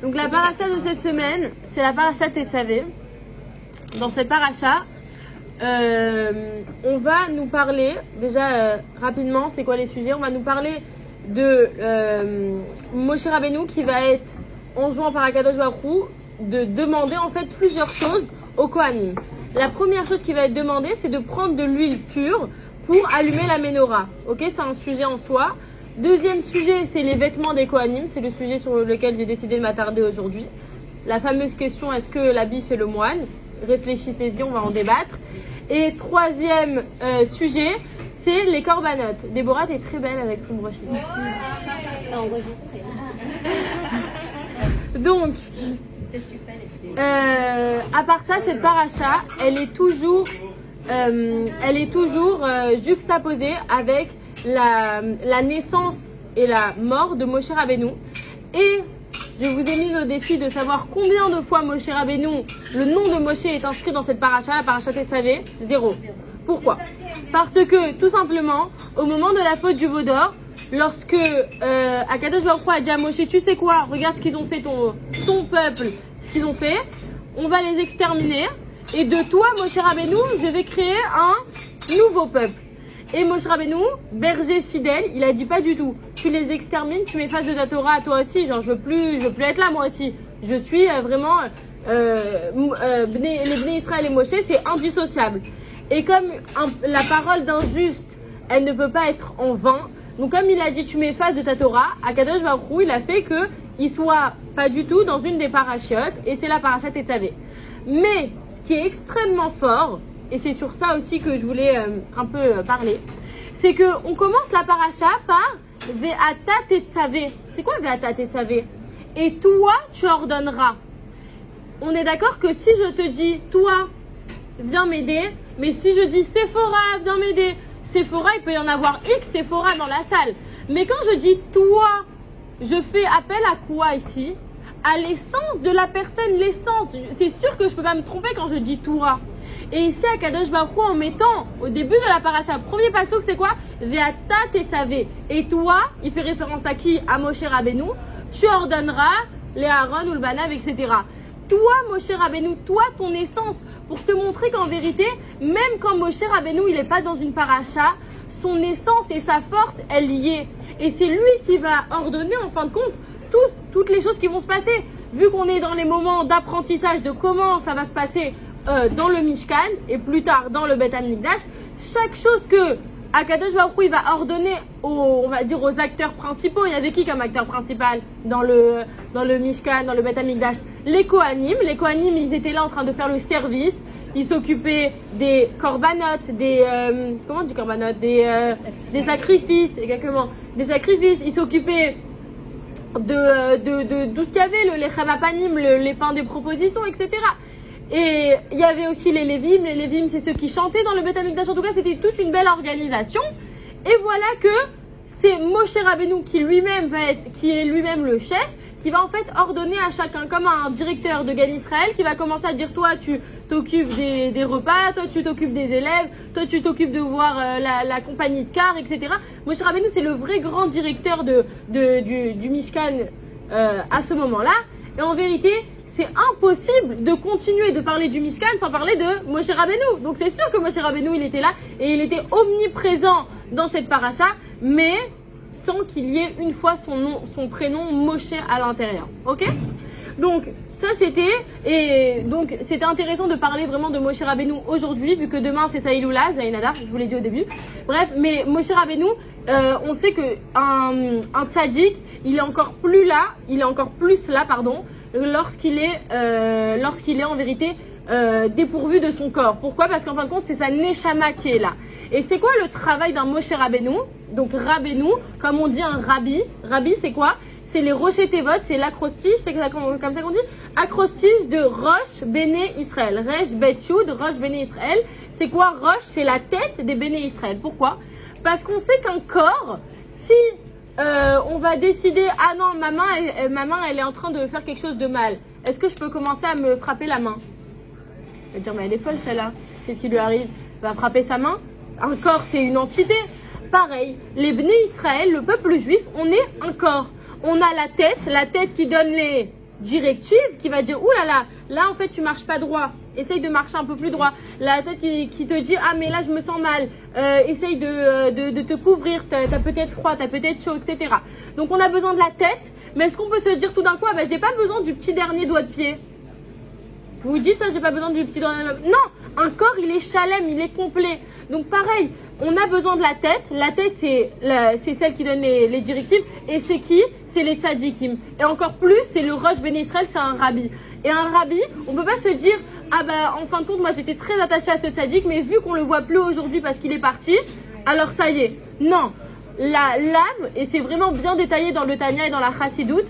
Donc la paracha de cette semaine, c'est la paracha Tetzavé. Dans cette paracha, on va nous parler, déjà rapidement, c'est quoi les sujets? On va nous parler de Moshe Rabbeinu qui va être enjoint par Akadosh Baruch Hu de demander en fait plusieurs choses aux Kohanim. La première chose qui va être demandée, c'est de prendre de l'huile pure pour allumer la menorah. Ok, c'est un sujet en soi. Deuxième sujet, c'est les vêtements des Kohanim. C'est le sujet sur lequel j'ai décidé de m'attarder aujourd'hui. La fameuse question, est-ce que l'habit fait le moine? Réfléchissez-y, on va en débattre. Et troisième sujet, c'est les corbanotes. Déborah, t'es très belle avec ton brochide. Donc, à part ça, cette paracha, elle est toujours juxtaposée avec la naissance et la mort de Moshe Rabbeinu. Et je vous ai mis au défi de savoir combien de fois Moshe Rabbeinu, le nom de Moshe est inscrit dans cette paracha, la paracha Tetzavé, 0. Pourquoi? Parce que, tout simplement, au moment de la faute du veau d'or, lorsque Akadosh Baruch Hu a dit à Moshe, tu sais quoi, regarde ce qu'ils ont fait ton peuple, ce qu'ils ont fait, on va les exterminer, et de toi, Moshe Rabbeinu, je vais créer un nouveau peuple. Et Moshe Rabbeinu, berger fidèle, il a dit pas du tout. Tu les extermines, tu m'effaces de ta Torah à toi aussi. Genre, je veux plus être là moi aussi. Je suis vraiment les Bnei Israël et Moshe, c'est indissociable. Et comme la parole d'un juste, elle ne peut pas être en vain. Donc comme il a dit, tu m'effaces de ta Torah, Akadosh Baruch Hu, il a fait que il soit pas du tout dans une des parachiotes, et c'est la paracha Tetzavé. Mais ce qui est extrêmement fort, et c'est sur ça aussi que je voulais un peu parler, c'est que on commence la paracha par Ve'ata Tetzavé. C'est quoi Ve'ata Tetzavé? Et toi, tu ordonneras. On est d'accord que si je te dis, toi, viens m'aider, mais si je dis Sephora, viens m'aider, Sephora, il peut y en avoir X Sephora dans la salle. Mais quand je dis toi, je fais appel à quoi ici? À l'essence de la personne, l'essence. C'est sûr que je peux pas me tromper quand je dis toi. Et ici, à Kadosh Baruch Hu, en mettant au début de la paracha, premier passouk, c'est quoi? Ve'ata Tetzavé. Et toi, il fait référence à qui? À Moshe Rabbeinu. Tu ordonneras les Aaron ou le Banav, etc. Toi, Moshe Rabbeinu, toi, ton essence, pour te montrer qu'en vérité, même quand Moshe Rabbeinu, il n'est pas dans une paracha, son essence et sa force, elle y est. Et c'est lui qui va ordonner, en fin de compte, toutes les choses qui vont se passer. Vu qu'on est dans les moments d'apprentissage de comment ça va se passer dans le Mishkan et plus tard dans le Beth Amikdash, chaque chose que Akadosh Baruch Hu va ordonner on va dire aux acteurs principaux. Il y avait qui comme acteur principal dans le Mishkan, dans le Beth Amikdash? Les Kohanim. Les Kohanim, ils étaient là en train de faire le service. Ils s'occupaient des corbanotes, comment on dit corbanotes? Des sacrifices, exactement. Des sacrifices. Ils s'occupaient de tout ce qu'il y avait, les chavapanim, les pains des propositions, etc. Et il y avait aussi les Lévim. Les Lévim, c'est ceux qui chantaient dans le Beth Amikdash. En tout cas, c'était toute une belle organisation. Et voilà que c'est Moshe Rabbeinu qui est lui-même le chef, qui va en fait ordonner à chacun, comme un directeur de Gan Israël, qui va commencer à dire, toi, tu t'occupes des repas, toi, tu t'occupes des élèves, toi, tu t'occupes de voir la compagnie de car, etc. Moshe Rabbeinu, c'est le vrai grand directeur du Mishkan à ce moment-là. Et en vérité, c'est impossible de continuer de parler du Mishkan sans parler de Moshe Rabbeinu. Donc c'est sûr que Moshe Rabbeinu, il était là et il était omniprésent dans cette paracha, mais sans qu'il y ait une fois son prénom Moshe à l'intérieur. Ok? Donc ça c'était intéressant de parler vraiment de Moshe Rabbeinu aujourd'hui, vu que demain c'est Saïloula, Zainadar, je vous l'ai dit au début. Bref, mais Moshe Rabbeinu, on sait que un tzaddik, il est encore plus là, lorsqu'il est en vérité dépourvu de son corps. Pourquoi? Parce qu'en fin de compte, c'est sa neshama qui est là. Et c'est quoi le travail d'un Moshe Rabbeinu? Donc Rabbeinu, comme on dit un rabbi. Rabbi, c'est quoi? C'est les rochers Tevot, c'est l'acrostiche, c'est comme ça qu'on dit, acrostiche de Rosh Béné Israël. Resh Bet Yud, Rosh Béné Israël. C'est quoi Rosh? C'est la tête des Béné Israël. Pourquoi? Parce qu'on sait qu'un corps, si on va décider, ah non, ma main elle est en train de faire quelque chose de mal, est-ce que je peux commencer à me frapper la main? Elle va dire, mais elle est folle celle-là, qu'est-ce qui lui arrive? Elle va frapper sa main. Un corps, c'est une entité. Pareil, les Bnei Israël, le peuple juif, on est un corps. On a la tête qui donne directive qui va dire, ouh là en fait tu marches pas droit, essaye de marcher un peu plus droit. La tête qui te dit, ah mais là je me sens mal, essaye de te couvrir, t'as peut-être froid, t'as peut-être chaud, etc. Donc on a besoin de la tête, mais est-ce qu'on peut se dire tout d'un coup, ah ben j'ai pas besoin du petit dernier doigt de pied? Vous dites ça, j'ai pas besoin du petit doigt de pied. Non, un corps il est chalem, il est complet. Donc pareil, on a besoin de la tête. La tête c'est celle qui donne les directives. Et c'est qui? C'est les tzadikim. Et encore plus, c'est le Rosh Ben Israël, c'est un rabbi. Et un rabbi, on peut pas se dire, ah bah en fin de compte, moi j'étais très attachée à ce tzadik, mais vu qu'on le voit plus aujourd'hui parce qu'il est parti, alors ça y est. Non, l'âme, et c'est vraiment bien détaillé dans le Tanya et dans la Chassidoute,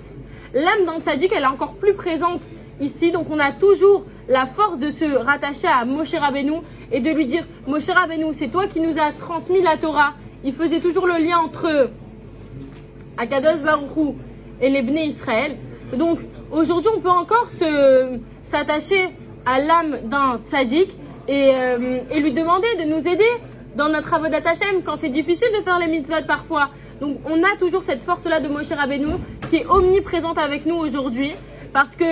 l'âme d'un tzadik, elle est encore plus présente ici. Donc on a toujours la force de se rattacher à Moshe Rabbeinu et de lui dire, Moshe Rabbeinu, c'est toi qui nous as transmis la Torah. Il faisait toujours le lien entre Akadosh Baruch Hu et les Bnei Israël. Donc aujourd'hui on peut encore s'attacher à l'âme d'un tzaddik et lui demander de nous aider dans notre avodat Hashem quand c'est difficile de faire les mitzvot parfois. Donc on a toujours cette force-là de Moshe Rabbeinu qui est omniprésente avec nous aujourd'hui, parce que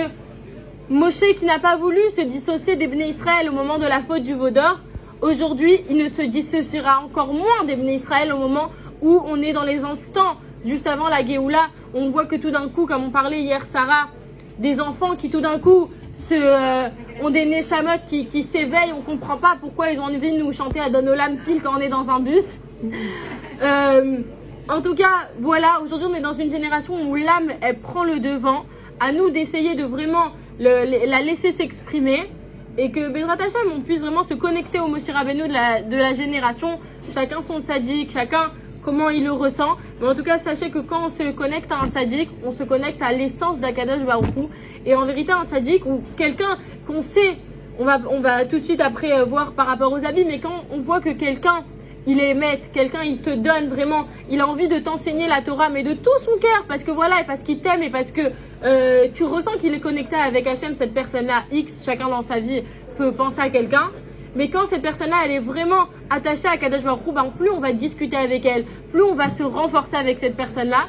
Moshe qui n'a pas voulu se dissocier des Bnei Israël au moment de la faute du veau d'or, aujourd'hui il ne se dissociera encore moins des Bnei Israël au moment où on est dans les instants juste avant la Géoula. On voit que tout d'un coup, comme on parlait hier Sarah, des enfants qui tout d'un coup ont des neshamot qui s'éveillent, on ne comprend pas pourquoi ils ont envie de nous chanter à Donolam pile quand on est dans un bus. En tout cas, voilà, aujourd'hui on est dans une génération où l'âme elle prend le devant. À nous d'essayer de vraiment la laisser s'exprimer, et que Bezrat Hashem on puisse vraiment se connecter au Moshe Rabbeinu de la génération, chacun son tzaddik, chacun comment il le ressent. Mais en tout cas, sachez que quand on se connecte à un tzaddik, on se connecte à l'essence d'Akadosh Baruch Hu. Et en vérité, un tzaddik ou quelqu'un qu'on sait, on va tout de suite après voir par rapport aux habits, mais quand on voit que quelqu'un il est maître, quelqu'un il te donne vraiment, il a envie de t'enseigner la Torah, mais de tout son cœur, parce que voilà, et parce qu'il t'aime, et parce que tu ressens qu'il est connecté avec Hachem, cette personne-là, X, chacun dans sa vie peut penser à quelqu'un. Mais quand cette personne-là, elle est vraiment attachée à Kadosh Baruch Hu, ben plus on va discuter avec elle, plus on va se renforcer avec cette personne-là,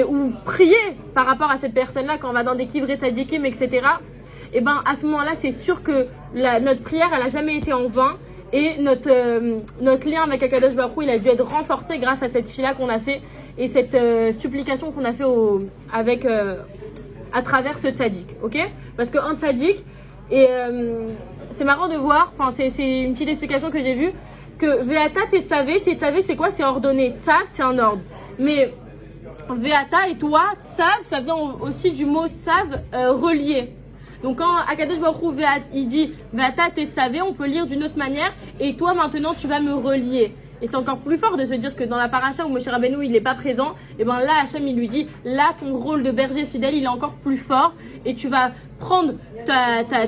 ou prier par rapport à cette personne-là quand on va dans des kivrei tzadikim, etc. Et ben à ce moment-là, c'est sûr que notre prière, elle a jamais été en vain. Et notre lien avec Akadosh Baruch Hu, il a dû être renforcé grâce à cette fila qu'on a fait et cette supplication qu'on a fait à travers ce tzaddik, ok? Parce qu'un tzaddik, et c'est marrant de voir, enfin c'est une petite explication que j'ai vue, que Veata Tetzavé c'est quoi? C'est ordonné. Tzav c'est un ordre. Mais Veata et toi, Tzav, ça vient aussi du mot Tzav, relié. Donc quand Akadosh Baruch Hu il dit Veata Tetzavé, on peut lire d'une autre manière, et toi maintenant tu vas me relier. Et c'est encore plus fort de se dire que dans la paracha où Moshe Rabbeinu il n'est pas présent, et ben là Hachem il lui dit, là ton rôle de berger fidèle il est encore plus fort, et tu vas prendre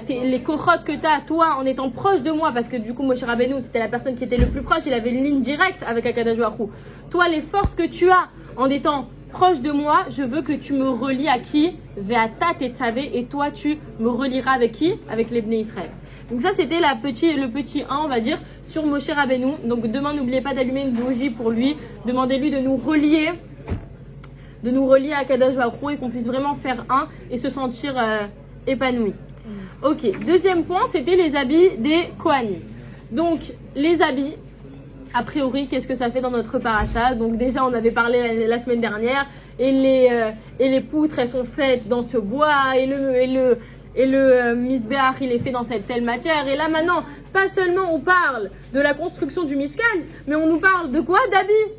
les kochot que tu as toi en étant proche de moi, parce que du coup Moshe Rabbeinu c'était la personne qui était le plus proche, il avait une ligne directe avec Akadosh Baruch Hu. Toi les forces que tu as en étant proche de moi, je veux que tu me relies à qui? Veata Tetzavé, et toi tu me relieras avec qui? Avec les Bnei Israël. Donc ça c'était le petit 1 on va dire sur Moshe Rabbeinu. Donc demain n'oubliez pas d'allumer une bougie pour lui, demandez-lui de nous relier à Kadosh Baruch Hu, et qu'on puisse vraiment faire un et se sentir épanoui. Ok, deuxième point c'était les habits des Kohanim. Donc les habits, a priori qu'est-ce que ça fait dans notre paracha? Donc déjà on avait parlé la semaine dernière, et les poutres elles sont faites dans ce bois, et le misbéach il est fait dans cette telle matière. Et là maintenant, pas seulement on parle de la construction du Mishkan, mais on nous parle de quoi? D'habits.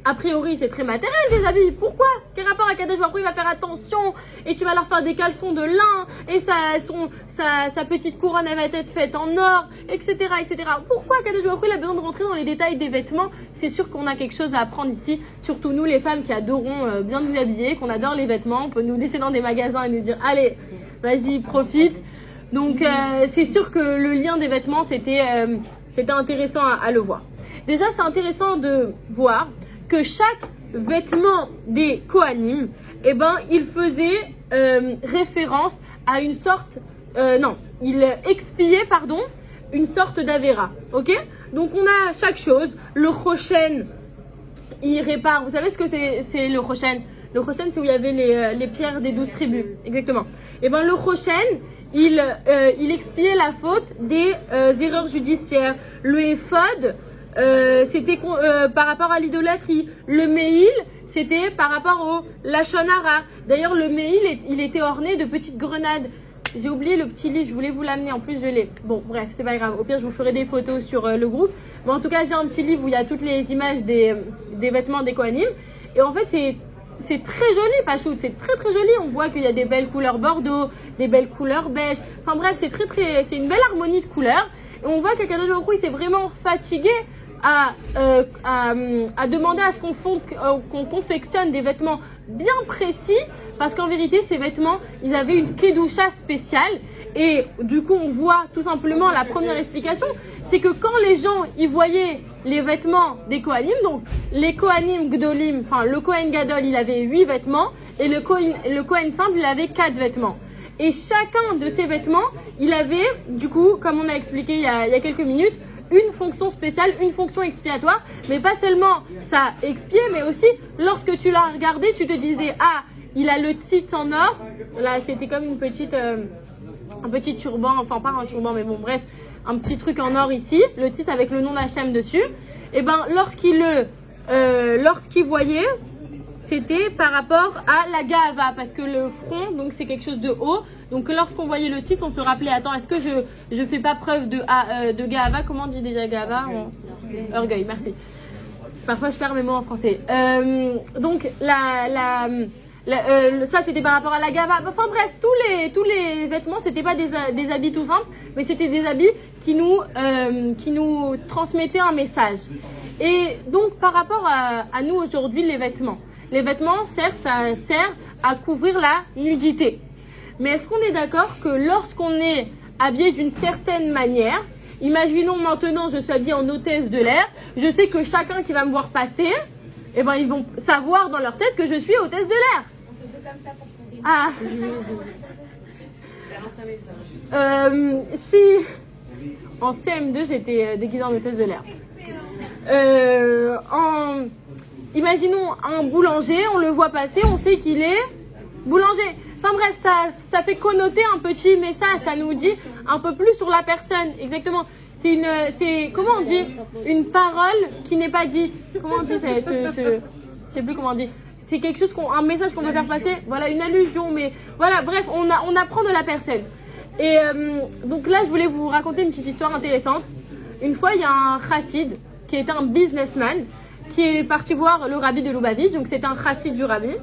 A priori c'est très matériel des habits. Pourquoi? Quel rapport à Kadosh Baruch Hu? Il va faire attention, et tu vas leur faire des caleçons de lin, et sa petite couronne elle va être faite en or, etc. etc. Pourquoi Kadosh Baruch Hu il a besoin de rentrer dans les détails des vêtements? C'est sûr qu'on a quelque chose à apprendre ici, surtout nous les femmes qui adorons bien nous habiller, qu'on adore les vêtements. On peut nous laisser dans des magasins et nous dire allez vas-y profite. Donc c'est sûr que le lien des vêtements c'était intéressant à le voir. Déjà c'est intéressant de voir que chaque vêtement des Kohanim, eh ben, il faisait référence à une sorte, il expiait, une sorte d'avéra, ok? Donc on a chaque chose. Le Choshen, il répare, vous savez ce que c'est le Choshen? Le Choshen, c'est où il y avait les pierres des 12 tribus. Exactement. Et ben le Choshen, il expiait la faute des erreurs judiciaires. Le Ephod, c'était par rapport à l'idolâtrie. Le Meil, c'était par rapport au Lachon Hara. D'ailleurs, le Meil, il était orné de petites grenades. J'ai oublié le petit livre, je voulais vous l'amener, en plus je l'ai. Bon, bref, c'est pas grave. Au pire, je vous ferai des photos sur le groupe. Mais en tout cas, j'ai un petit livre où il y a toutes les images des vêtements des Kohanim. Et en fait, c'est très joli, Pachout. C'est très très joli. On voit qu'il y a des belles couleurs bordeaux, des belles couleurs beige. Enfin bref, c'est une belle harmonie de couleurs. Et on voit qu'Akadosh Baruch Hu, il s'est vraiment fatigué à demander à ce qu'on confectionne des vêtements bien précis, parce qu'en vérité ces vêtements ils avaient une kedusha spéciale. Et du coup on voit tout simplement la première explication, c'est que quand les gens ils voyaient les vêtements des Kohanim, donc les Kohanim Gdolim, enfin le Kohen Gadol il avait 8 vêtements et le Kohen simple il avait 4 vêtements. Et chacun de ces vêtements il avait du coup, comme on a expliqué il y a quelques minutes, une fonction spéciale, une fonction expiatoire, mais pas seulement ça expiait, mais aussi lorsque tu l'as regardé, tu te disais ah, il a le tzitz en or. Là, c'était comme un petit turban, enfin pas un turban, mais bon, bref, un petit truc en or ici, le tzitz avec le nom d'Hachem dessus. Et ben, lorsqu'il voyait, c'était par rapport à la gava, parce que le front, donc c'est quelque chose de haut. Donc lorsqu'on voyait le titre, on se rappelait, attends, est-ce que je fais pas preuve de gava? Comment on dit déjà gava? Orgueil, merci. Parfois je perds mes mots en français. Donc ça c'était par rapport à la gava. Enfin bref, tous les vêtements, c'était pas des habits tout simples, mais c'était des habits qui nous transmettaient un message. Et donc par rapport à nous aujourd'hui, les vêtements, certes, ça sert à couvrir la nudité. Mais est-ce qu'on est d'accord que lorsqu'on est habillé d'une certaine manière, imaginons maintenant je suis habillée en hôtesse de l'air, je sais que chacun qui va me voir passer, eh ben ils vont savoir dans leur tête que je suis hôtesse de l'air. On te fait comme ça pour ton début. Ah. C'est un ancien message. Si en CM2 j'étais déguisée en hôtesse de l'air. Imaginons un boulanger, on le voit passer, on sait qu'il est boulanger. Enfin bref, ça fait connoter un petit message, ça nous dit un peu plus sur la personne. Exactement. C'est comment on dit, une parole qui n'est pas dite. Comment on dit je sais plus comment on dit. C'est quelque chose un message qu'on veut faire passer. Voilà, une allusion, mais voilà, bref, on apprend de la personne. Et donc là, je voulais vous raconter une petite histoire intéressante. Une fois, il y a un chassid qui était un businessman qui est parti voir le rabbi de Lubavitch. Donc c'était un chassid du rabbi.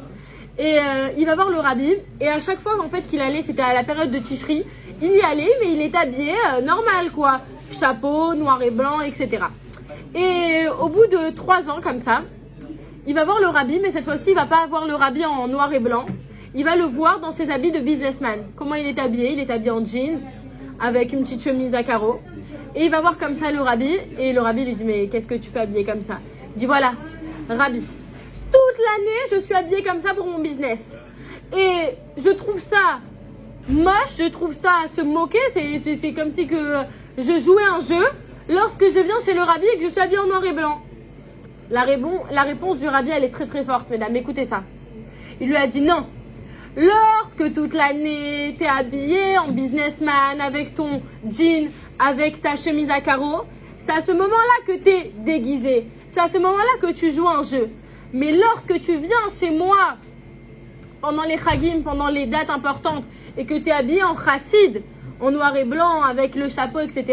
Et il va voir le rabbi, et à chaque fois en fait qu'il allait, c'était à la période de Tishri, il y allait, mais il est habillé normal quoi, chapeau, noir et blanc, etc. Et au bout de 3 ans comme ça, il va voir le rabbi, mais cette fois-ci il va pas voir le rabbi en noir et blanc, il va le voir dans ses habits de businessman. Comment il est habillé? Il est habillé en jean, avec une petite chemise à carreaux, et il va voir comme ça le rabbi, et le rabbi lui dit mais qu'est-ce que tu fais habillé comme ça? Il dit voilà, rabbi, toute l'année, je suis habillée comme ça pour mon business. Et je trouve ça moche, je trouve ça se moquer. C'est comme si que je jouais un jeu lorsque je viens chez le rabbi et que je suis habillée en noir et blanc. La réponse du rabbi, elle est très très forte, mesdames. Écoutez ça. Il lui a dit non. Lorsque toute l'année, tu es habillée en businessman avec ton jean, avec ta chemise à carreaux, c'est à ce moment-là que tu es déguisée. C'est à ce moment-là que tu joues un jeu. Mais lorsque tu viens chez moi pendant les chagim, pendant les dates importantes, et que tu es habillé en chassid, en noir et blanc, avec le chapeau, etc.,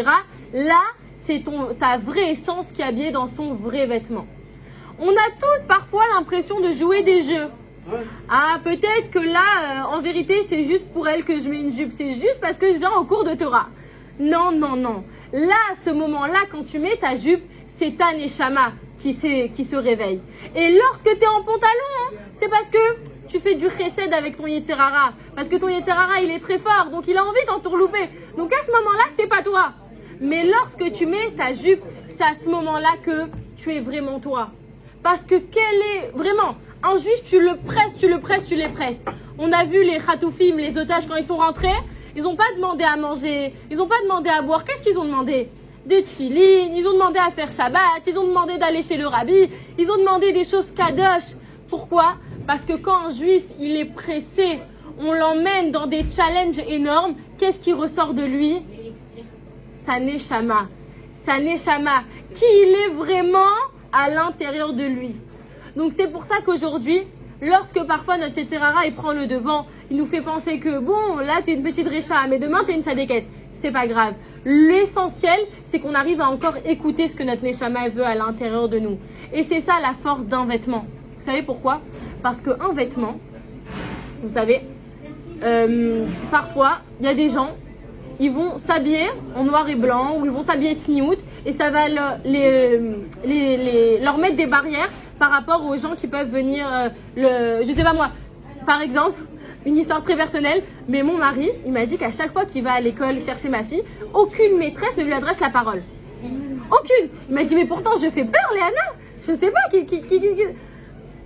là, c'est ta vraie essence qui est habillée dans son vrai vêtement. On a toutes parfois l'impression de jouer des jeux. Ah, peut-être que là, en vérité, c'est juste pour elle que je mets une jupe. C'est juste parce que je viens au cours de Torah. Non, non, non. Là, à ce moment-là, quand tu mets ta jupe, c'est ta neshama qui se réveille. Et lorsque tu es en pantalon, c'est parce que tu fais du chesed avec ton Yetzer Hara. Parce que ton Yetzer Hara, il est très fort, donc il a envie d'entourlouper. Donc à ce moment-là, c'est pas toi. Mais lorsque tu mets ta jupe, c'est à ce moment-là que tu es vraiment toi. Parce que vraiment, un juif, tu le presses. On a vu les Khatoufim, les otages, quand ils sont rentrés, ils n'ont pas demandé à manger, ils n'ont pas demandé à boire. Qu'est-ce qu'ils ont demandé? Des tfilines, ils ont demandé à faire Shabbat, ils ont demandé d'aller chez le rabbi, ils ont demandé des choses kadosh. Pourquoi? Parce que quand un juif, il est pressé, on l'emmène dans des challenges énormes, qu'est-ce qui ressort de lui? Sa neshama. Sa neshama. Qui il est vraiment à l'intérieur de lui. Donc c'est pour ça qu'aujourd'hui, lorsque parfois notre Yetzirara il prend le devant, il nous fait penser que bon, là t'es une petite récha, mais demain t'es une sadéquette. C'est pas grave. L'essentiel, c'est qu'on arrive à encore écouter ce que notre neshama veut à l'intérieur de nous. Et c'est ça la force d'un vêtement. Vous savez pourquoi? Parce qu'un vêtement, vous savez, parfois, il y a des gens, ils vont s'habiller en noir et blanc ou ils vont s'habiller tsniout et ça va leur mettre des barrières par rapport aux gens qui peuvent venir, je sais pas moi, par exemple, une histoire très personnelle, mais mon mari, il m'a dit qu'à chaque fois qu'il va à l'école chercher ma fille, aucune maîtresse ne lui adresse la parole. Aucune. Il m'a dit, mais pourtant je fais peur, Léana. Je sais pas qui.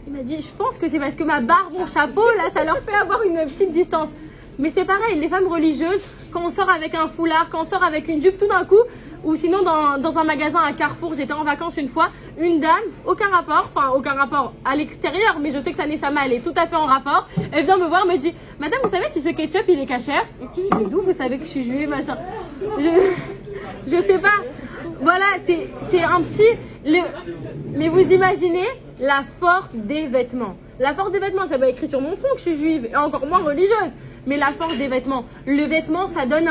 Il m'a dit, je pense que c'est parce que ma barbe, mon chapeau, là, ça leur fait avoir une petite distance. Mais c'est pareil, les femmes religieuses, quand on sort avec un foulard, quand on sort avec une jupe, tout d'un coup, ou sinon dans un magasin à Carrefour, j'étais en vacances une fois, une dame, aucun rapport à l'extérieur, mais je sais que sa neshama, elle est tout à fait en rapport. Elle vient me voir, me dit, madame, vous savez si ce ketchup, il est cachère? Je dis, mais d'où vous savez que je suis juive, machin? Je sais pas. Voilà, c'est un petit... Mais vous imaginez la force des vêtements. La force des vêtements, ça va écrit sur mon front que je suis juive, et encore moins religieuse. Mais la force des vêtements. Le vêtement, ça donne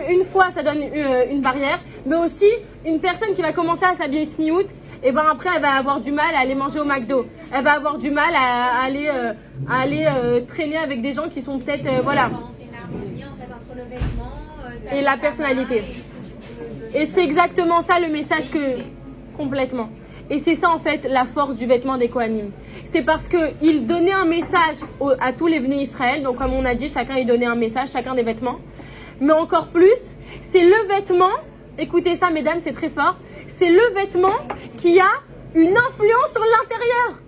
une fois, ça donne une barrière, mais aussi une personne qui va commencer à s'habiller tsniout, et ben après, elle va avoir du mal à aller manger au McDo. Elle va avoir du mal à aller traîner avec des gens qui sont peut-être, voilà. Et la personnalité. Et c'est exactement ça le message complètement. Et c'est ça en fait la force du vêtement des Kohanim. C'est parce qu'il donnait un message à tous les Bnei Israël. Donc comme on a dit, chacun il donnait un message, chacun des vêtements. Mais encore plus, c'est le vêtement, écoutez ça mesdames, c'est très fort, c'est le vêtement qui a une influence sur l'intérieur.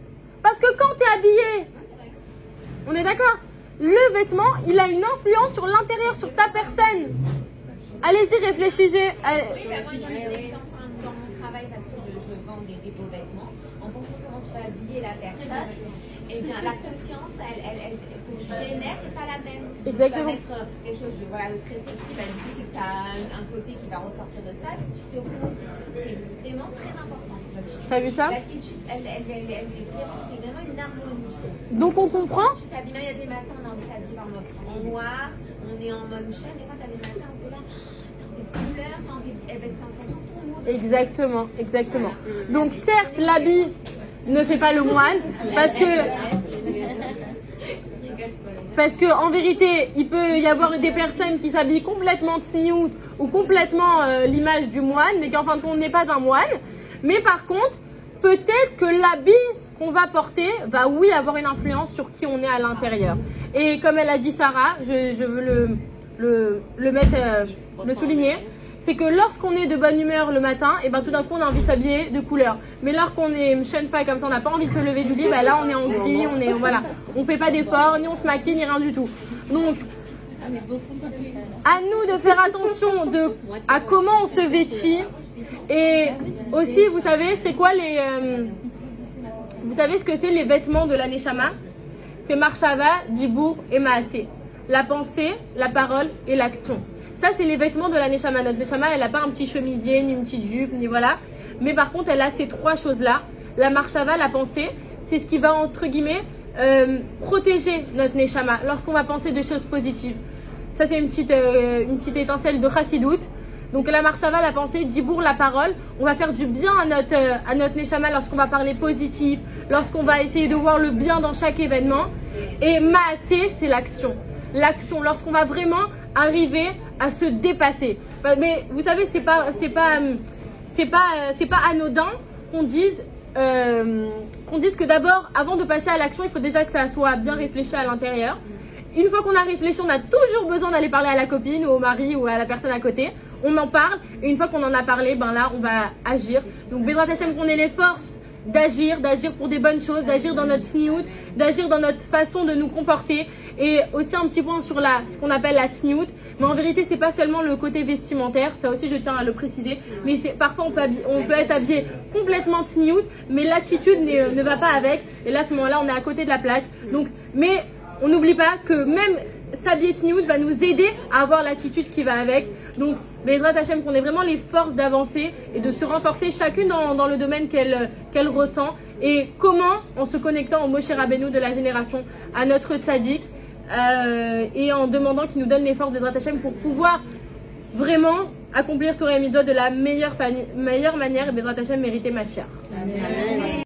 Parce que quand tu es habillé, on est d'accord? Le vêtement, il a une influence sur l'intérieur, sur ta personne. Allez-y, réfléchissez. Oui, mais moi, dans mon travail, parce que je vends des beaux vêtements, en fonction de comment tu vas habiller la personne, eh bien, la confiance, que je génère, c'est pas la même. Exactement. Tu vas mettre quelque chose de très sexy, bah, du coup, c'est que tu as un côté qui va ressortir de ça. Si tu te comptes, c'est vraiment très important. T'as vu ça? L'attitude, c'est vraiment une harmonie. Donc on comprend? Tu t'habilles, il y a des matins, on a envie de s'habiller en noir, on est en mode chaîne, et quand tu as des matins, on est là, des couleurs, t'as envie, c'est en fonction de ton mood. Exactement. Donc certes, l'habit ne fait pas le moine, parce que en vérité, il peut y avoir des personnes qui s'habillent complètement tsniout ou complètement l'image du moine, mais qui en fin de compte n'est pas un moine. Mais par contre, peut-être que l'habit qu'on va porter va oui avoir une influence sur qui on est à l'intérieur. Et comme elle a dit Sarah, je veux le souligner, c'est que lorsqu'on est de bonne humeur le matin, et ben tout d'un coup on a envie de s'habiller de couleur. Mais lorsqu'on est pas comme ça, on n'a pas envie de se lever du lit, ben là on est en gris, on fait pas d'efforts, ni on se maquille, ni rien du tout. Donc à nous de faire attention à comment on se vêtit. Et aussi, vous savez, c'est quoi vous savez ce que c'est les vêtements de la Neshama? C'est Marshava, Dibour et Maasé. La pensée, la parole et l'action. Ça, c'est les vêtements de la Neshama. Notre Neshama, elle n'a pas un petit chemisier, ni une petite jupe, ni voilà. Mais par contre, elle a ces trois choses-là. La Marshava, la pensée, c'est ce qui va, entre guillemets, protéger notre Neshama lorsqu'on va penser de choses positives. Ça, c'est une petite étincelle de Chassidout. Donc la marshava, la pensée, Dibour, la parole, on va faire du bien à notre neshama lorsqu'on va parler positif, lorsqu'on va essayer de voir le bien dans chaque événement. Et maasé, c'est l'action. L'action, lorsqu'on va vraiment arriver à se dépasser. Mais vous savez, c'est pas anodin qu'on dise que d'abord, avant de passer à l'action, il faut déjà que ça soit bien réfléchi à l'intérieur. Une fois qu'on a réfléchi, on a toujours besoin d'aller parler à la copine ou au mari ou à la personne à côté. On en parle et une fois qu'on en a parlé, ben là, on va agir. Donc, Bédrat Hachem, qu'on ait les forces d'agir pour des bonnes choses, d'agir dans notre tsniout, d'agir dans notre façon de nous comporter. Et aussi un petit point sur ce qu'on appelle la tsniout. Mais en vérité, c'est pas seulement le côté vestimentaire, ça aussi je tiens à le préciser. Mais parfois on peut être habillé complètement tsniout, mais l'attitude ne va pas avec. Et là, à ce moment-là, on est à côté de la plaque. Donc, mais on n'oublie pas que même s'habiller tsniout va nous aider à avoir l'attitude qui va avec. Donc, Bezrat Hashem, qu'on ait vraiment les forces d'avancer et de se renforcer chacune dans le domaine qu'elle ressent. Et comment, en se connectant au Moshe Rabbeinu de la génération, à notre tzaddik, et en demandant qu'il nous donne les forces Bezrat Hashem pour pouvoir vraiment accomplir Torah et Mitzvot de la meilleure manière et Bezrat Hashem mériter Mashiach. Amen.